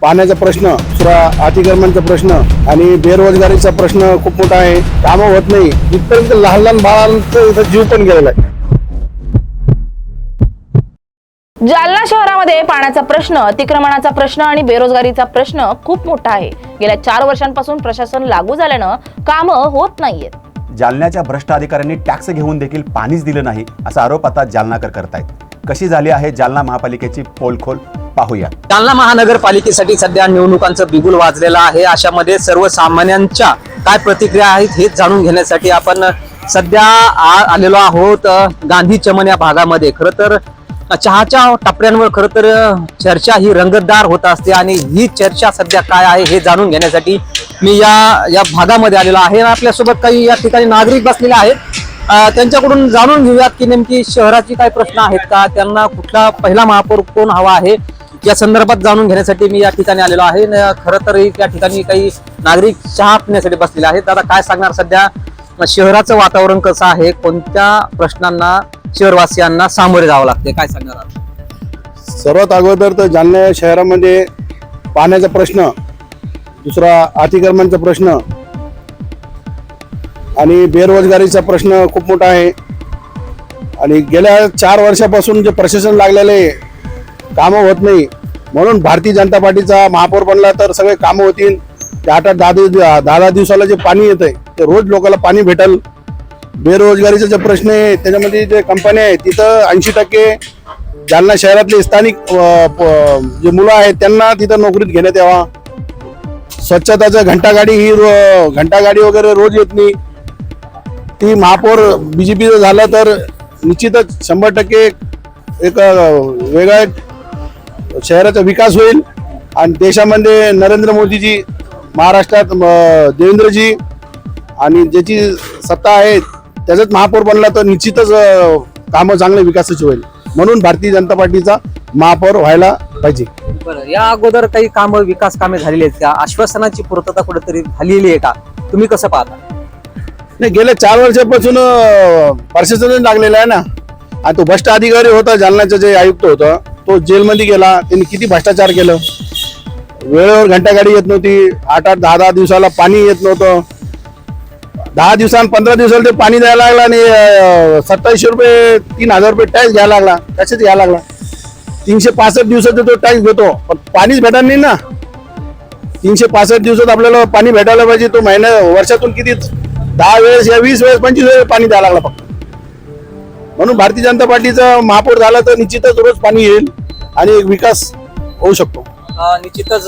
पाण्याचा प्रश्न, दुसरा अतिक्रमणाचा प्रश्न आणि बेरोजगारीचा प्रश्न खूप मोठा आहे. कामं होत नाही. इथपर्यंत लहान लहान बाळांचा इथं जीव पण गेलेला आहे. जालना शहरामध्ये पाण्याचा प्रश्न, अतिक्रमणाचा प्रश्न आणि बेरोजगारीचा प्रश्न खूप मोठा आहे. गेल्या 4 वर्षांपासून प्रशासन लागू झाल्यानं कामं होत नाहीयेत. जालन्याच्या भ्रष्ट अधिकाऱ्यांनी टॅक्स घेऊन देखील पाणीच दिलं नाही असा आरोप आता जालनाकर करतायत. कशी झाली आहे जालना महापालिकेची पोलखोल पाहूया. जालना महानगरपालिकेसाठी सध्या निवडणुकांचं बिगुल वाजलेलं आहे. अशामध्ये सर्वसामान्यांच्या काय प्रतिक्रिया आहेत हे जाणून घेण्यासाठी आपण सध्या आलेलो आहोत गांधी चमन या भागामध्ये. खरं तर चहाच्या टपऱ्यांवर खरं तर चर्चा ही रंगतदार होत असते आणि ही चर्चा सध्या काय आहे हे जाणून घेण्यासाठी मी या भागामध्ये आलेलो आहे. आपल्यासोबत काही या ठिकाणी नागरिक बसलेले आहेत. त्यांच्याकडून जाणून घेऊयात की नेमकी शहराची काय प्रश्न आहेत का, त्यांना कुठला पहिला महापौर कोण हवा आहे या संदर्भात जाणून घेण्यासाठी मी या ठिकाणी आलेलो आहे. खरं तर या ठिकाणी काही नागरिक चहा पिण्यासाठी बसलेले आहेत. दादा काय सांगणार, सध्या शहराचं वातावरण कसं आहे, कोणत्या प्रश्नांना शहरवासियांना सामोरे जावं लागते, काय सांगणार? सर्वात अगोदर तर जालना शहरामध्ये पाण्याचा प्रश्न, दुसरा अतिक्रमणाचा प्रश्न आणि बेरोजगारीचा प्रश्न खूप मोठा आहे. आणि गेल्या 4 वर्षापासून जे प्रशासन लागलेले कामं होत नाही, म्हणून भारतीय जनता पार्टीचा महापौर बनला तर सगळे कामं होतील. 8-10 दिवसाला जे पाणी येतंय ते रोज लोकांना पाणी भेटल. बेरोजगारीचा जे प्रश्न आहे त्याच्यामध्ये जे कंपन्या आहेत तिथं 80% जालना शहरातले स्थानिक जे मुलं आहेत त्यांना तिथं नोकरीत घेण्यात यावा. स्वच्छताचं घंटागाडी वगैरे रोज येत नाही. ती महापौर BJPचं झालं तर निश्चितच 100% एक वेगळा शहराचा विकास होईल. आणि देशामध्ये नरेंद्र मोदीजी, महाराष्ट्रात देवेंद्रजी आणि ज्याची सत्ता आहे त्याचाच महापौर बनला तर निश्चितच कामं चांगले विकासाची होईल. म्हणून भारतीय जनता पार्टीचा महापौर व्हायला पाहिजे. बरं, या अगोदर काही कामं, विकास कामे झालेली आहेत का? आश्वासनाची पूर्तता कुठेतरी झालेली आहे का? तुम्ही कसं पाहता? नाही, गेल्या 4 वर्षापासून प्रशासन लागलेला आहे ना. आणि तो भ्रष्ट अधिकारी होता, जालन्याचा जे आयुक्त होता तो जेलमध्ये गेला. त्यांनी किती भ्रष्टाचार केलं. वेळेवर घंटागाडी येत नव्हती. 8-10 दिवसाला पाणी येत नव्हतं. 10 दिवसांनी 15 दिवसाला ते पाणी द्यायला लागला आणि 2700 रुपये 3000 रुपये टॅक्स घ्यायला लागला. कशाच घ्यायला लागला? 365 दिवसाचा तो टॅक्स घेतो पण पाणीच भेटणार नाही ना. 365 दिवसात आपल्याला पाणी भेटायला पाहिजे. तो वर्षातून किती 10 वेळेस या 20 वेळेस 25 वेळेस पाणी द्यायला लागला फक्त. म्हणून भारतीय जनता पार्टीचा महापौर झाला तर निश्चितच रोज पाणी येईल आणि एक विकास होऊ शकतो. निश्चितच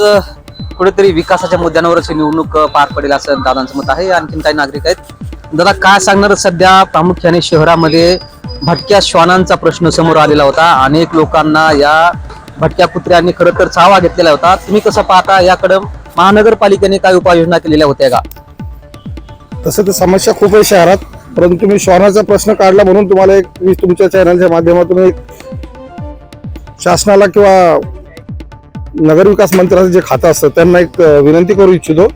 कुठेतरी विकासाच्या मुद्द्यांवरच निवडणूक पार पडेल असं दादांचं मत आहे. आणखीन काही नागरिक आहेत. दादा काय सांगणार, सध्या प्रामुख्याने शहरामध्ये भटक्या श्वानांचा प्रश्न समोर आलेला होता. अनेक लोकांना या भटक्या कुत्र्यांनी खरं तर चावा घेतलेला होता. तुम्ही कसं पाहता, याकडे महानगरपालिकेने काय उपाययोजना केलेल्या होत्या का? तसं तर समस्या खूप आहे शहरात, परंतु तुम्ही श्वानाचा प्रश्न काढला म्हणून तुम्हाला मी तुमच्या चॅनलच्या माध्यमातून एक शासनाला किंवा नगरविकास मंत्र्यांचं जे खातं असतं त्यांना एक विनंती करू इच्छितो.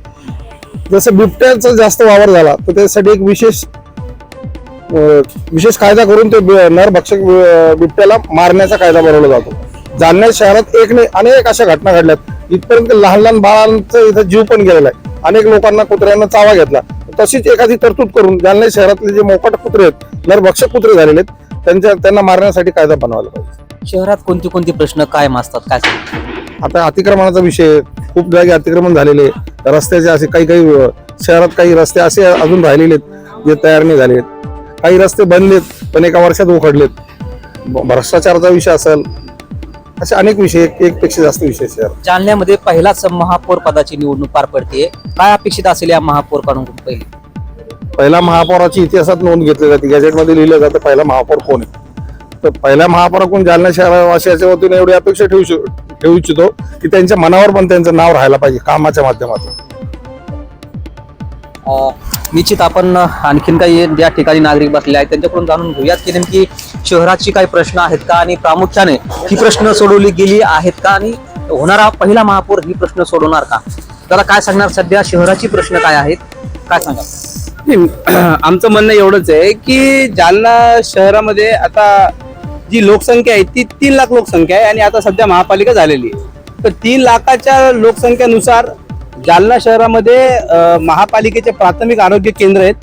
जसं बिबट्याचा जास्त वावर झाला तर त्यासाठी एक विशेष कायदा करून ते नरभक्षक बिबट्याला मारण्याचा कायदा बनवला जातो. जालना शहरात एक नाही अनेक अशा घटना घडल्यात. इथपर्यंत लहान लहान बाळांचा इथं जीव पण गेलेला आहे. अनेक लोकांना कुत्र्यांना चावा घेतला. तशीच एखादी तरतूद करून जालना शहरातले जे मोकाट कुत्रे आहेत, नरभक्षक कुत्रे झालेले आहेत, त्यांना मारण्यासाठी कायदा बनवायला पाहिजे. शहरात कोणते प्रश्न कायम असतात, काय सांगतात? आता अतिक्रमणाचा विषय, खूप जागी अतिक्रमण झालेले. रस्त्याचे असे काही शहरात काही रस्ते असे अजून राहिलेले आहेत जे तयार नाही झालेत. काही रस्ते बनलेत पण एका वर्षात उखडलेत. भ्रष्टाचाराचा विषय असेल, असे अनेक विषय, एकपेक्षा जास्त विषय शहर. जालन्यामध्ये पहिलाच महापौर पदाची निवडणूक पार पडते. काय अपेक्षित असेल या महापौरकडून? पहिला महापौराची इतिहासात नोंद घेतली जाते, गॅजेटमध्ये लिहिलं जातं पहिला महापौर कोण आहे. तर पहिल्या महापौराकडून जालना शहरवासियाच्या वतीने एवढी अपेक्षा ठेवू इच्छितो की त्यांच्या मनावर पण त्यांचं नाव राहायला पाहिजे कामाच्या माध्यमातून. निश्चित आपण आणखीन काही ज्या ठिकाणी नागरिक बसले आहेत त्यांच्याकडून जाणून घेऊयात की नेमकी शहराची काही प्रश्न आहेत का आणि प्रामुख्याने ही प्रश्न सोडवली गेली आहेत का आणि होणारा पहिला महापौर ही प्रश्न सोडवणार का? त्याला काय सांगणार, सध्या शहराची प्रश्न काय आहेत, काय सांगा? आमचं म्हणणं एवढंच आहे की जालना शहरामध्ये आता जी लोकसंख्या आहे ती 3 लाख लोकसंख्या आहे आणि आता सध्या महापालिका झालेली आहे. तर 3 लाखाच्या लोकसंख्येनुसार जालना शहरामध्ये महापालिकेचे प्राथमिक आरोग्य केंद्र आहेत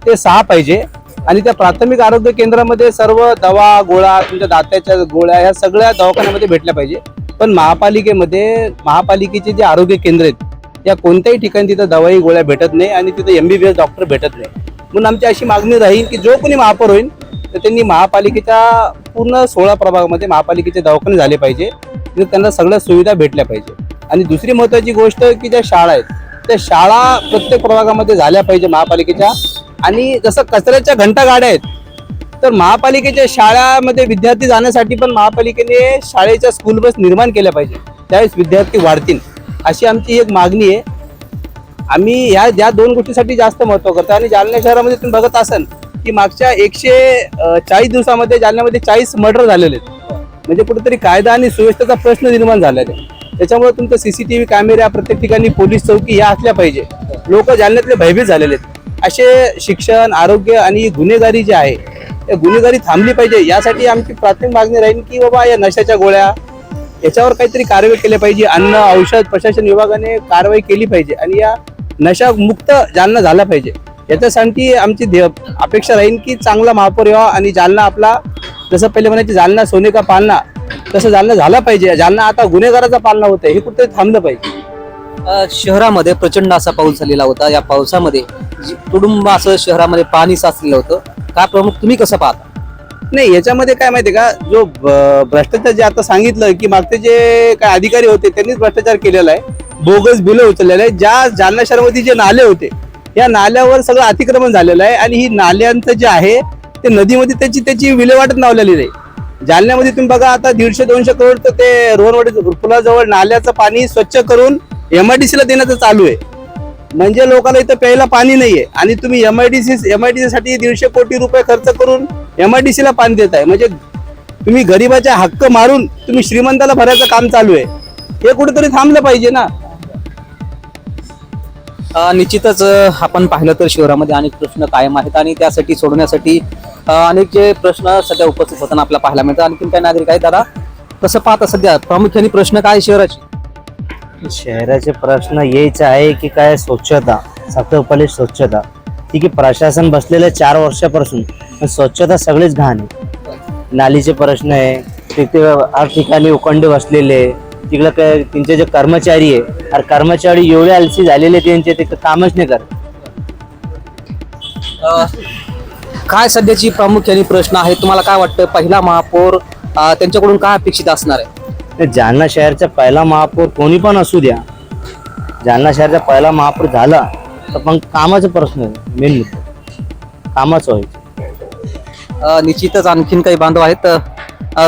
ते 6 पाहिजे आणि त्या प्राथमिक आरोग्य केंद्रामध्ये सर्व दवा गोळ्या तुमच्या दात्याच्या गोळ्या ह्या सगळ्या दवाखान्यामध्ये भेटल्या पाहिजे. पण महापालिकेचे जे आरोग्य केंद्र आहेत या कोणत्याही ठिकाणी तिथं दवाई गोळ्या भेटत नाही आणि तिथं MBBS डॉक्टर भेटत नाही. म्हणून आमची अशी मागणी राहील की जो कोणी महापौर होईल तर त्यांनी महापालिकेच्या पूर्ण 16 प्रभागामध्ये महापालिकेचे दवाखाने झाले पाहिजे आणि त्यांना सगळ्या सुविधा भेटल्या पाहिजे. आणि दुसरी महत्त्वाची गोष्ट की ज्या शाळा आहेत त्या शाळा प्रत्येक प्रभागामध्ये झाल्या पाहिजे महापालिकेच्या. आणि जसं कचऱ्याच्या घंटा गाड्या आहेत तर महापालिकेच्या शाळामध्ये विद्यार्थी जाण्यासाठी पण महापालिकेने शाळेच्या स्कूल बस निर्माण केल्या पाहिजे, त्यावेळेस विद्यार्थी वाढतील अशी आमची एक मागणी आहे. आम्ही या 2 गोष्टीसाठी जास्त महत्त्व करतो. आणि जालना शहरामध्ये तुम्ही बघत असाल की मागच्या 140 दिवसामध्ये जालन्यामध्ये 40 मर्डर झालेले आहेत. म्हणजे कुठेतरी कायदा आणि सुव्यवस्थेचा प्रश्न निर्माण झालेला आहे. त्याच्यामुळे तुमचं CCTV कॅमेरा प्रत्येक ठिकाणी पोलीस चौकी या असल्या पाहिजे. लोक जालन्यातले भयभीत झालेले आहेत. असे शिक्षण आरोग्य आणि गुन्हेगारी जे आहे या गुन्हेगारी थांबली पाहिजे. यासाठी आमची प्राथमिक मागणी राहील की बाबा या नशाच्या गोळ्या याच्यावर काहीतरी कारवाई केली पाहिजे. अन्न औषध प्रशासन विभागाने कारवाई केली पाहिजे आणि या नशामुक्त जालना झाला पाहिजे. याच्यासाठी आमची अपेक्षा राहील की चांगला महापौर यावा आणि जालना आपला जसं पहिले म्हणायचे जालना सोने का पालना तसं जालना झाला पाहिजे. जालना आता गुन्हेगाराचा पालना होत आहे हे कुठेतरी थांबलं पाहिजे. शहरामध्ये प्रचंड असा पाऊस झालेला होता. या पावसामध्ये तुडुंब असं शहरामध्ये पाणी साचलेलं होतं. काय प्रमुख तुम्ही कसं पाहता? नाही याच्यामध्ये काय माहितीये का जो भ्रष्टाचार जे आता सांगितलं की मागचे जे काय अधिकारी होते त्यांनीच भ्रष्टाचार केलेला आहे. बोगस बिलं उचललेलं आहे. ज्या जालना शहरामध्ये जे नाले होते या नाल्यावर सगळं अतिक्रमण झालेलं आहे आणि ही नाल्यांचं जे आहे ते नदीमध्ये त्याची विल्हेवाटच लावलेली नाही. जालन्यामध्ये तुम्ही बघा आता 150-200 करोड तर ते रोहनवाडी पुलाजवळ नाल्याचं पाणी स्वच्छ करून MIDC ला देण्याचं चालू आहे. म्हणजे लोकांना इथं प्यायला पाणी नाहीये आणि तुम्ही MIDC साठी 150 कोटी रुपये खर्च करून MIDC ला पाणी देताय. म्हणजे तुम्ही गरिबाच्या हक्क मारून तुम्ही श्रीमंताला भरायचं काम चालू आहे. हे कुठेतरी थांबलं पाहिजे ना. निश्चितच आपण पाहिलं तर शहरामध्ये अनेक प्रश्न कायम आहेत आणि त्यासाठी सोडवण्यासाठी अनेक जे प्रश्न सध्या उपस्थित होताना आपल्याला पाहायला मिळतात. आणखीन काही नागरिक आहेत दादा कसं पाहता सध्या प्रामुख्याने प्रश्न काय शहराचे? शहराचे प्रश्न हेच आहे की काय स्वच्छता, सर्वपल्ली स्वच्छता. ठीक आहे प्रशासन बसलेलं 4 वर्षापासून पण स्वच्छता सगळीच घाण आहे. नालीचे प्रश्न आहे तिथे हर ठिकाणी उकंडे बसलेले. तिकडं काय त्यांचे जे कर्मचारी आहे अरे कर्मचारी एवढे आलसी झालेले त्यांचे ते कामच नाही करत. काय सध्याची प्रामुख्याने प्रश्न आहे तुम्हाला काय वाटतं? पहिला महापौर त्यांच्याकडून काय अपेक्षित असणार आहे? जालना शहरचा पहिला महापौर कोणी पण असू द्या, जालना शहरचा पहिला महापौर झाला तर पण कामाचा प्रश्न आहे. मेन मुद्दा कामाच व्हायचं. निश्चितच आणखीन काही बांधव आहेत.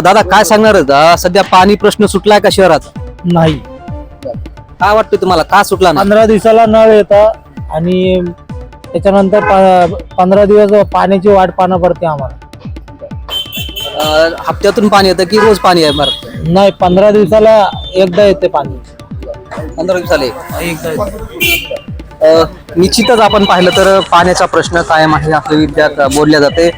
दादा काय सांगणार सध्या पाणी प्रश्न सुटलाय का शहरात? नाही. काय वाटतं तुम्हाला का सुटला नाही? 15 दिवसाला नळ येतं आणि त्याच्यानंतर 15 दिवस पाण्याची वाट पाहणं पडते आम्हाला. हप्त्यातून पाणी येतं की रोज पाणी आहे? बरं नाही 15 दिवसाला एकदा येते पाणी. 15 दिवसाला एकदा. निश्चितच आपण पाहिलं तर पाण्याचा प्रश्न कायम आहे आपल्या विद्यात बोलल्या जाते.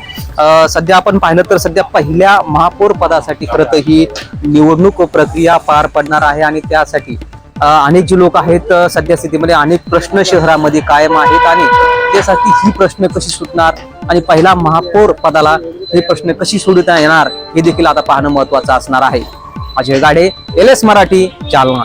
सध्या आपण पाहिलं तर सध्या पहिल्या महापौर पदासाठी खरं तर ही निवडणूक प्रक्रिया पार पडणार आहे आणि त्यासाठी अनेक जे लोक आहेत सध्या स्थितीमध्ये अनेक प्रश्न शहरामध्ये कायम आहेत आणि त्यासाठी ही प्रश्न कशी सुटणार आणि पहिला महापौर पदाला हे प्रश्न कशी सोडवता येणार हे देखील आता पाहणं महत्वाचं असणार आहे. अजय गाडे, LS मराठी, जालना.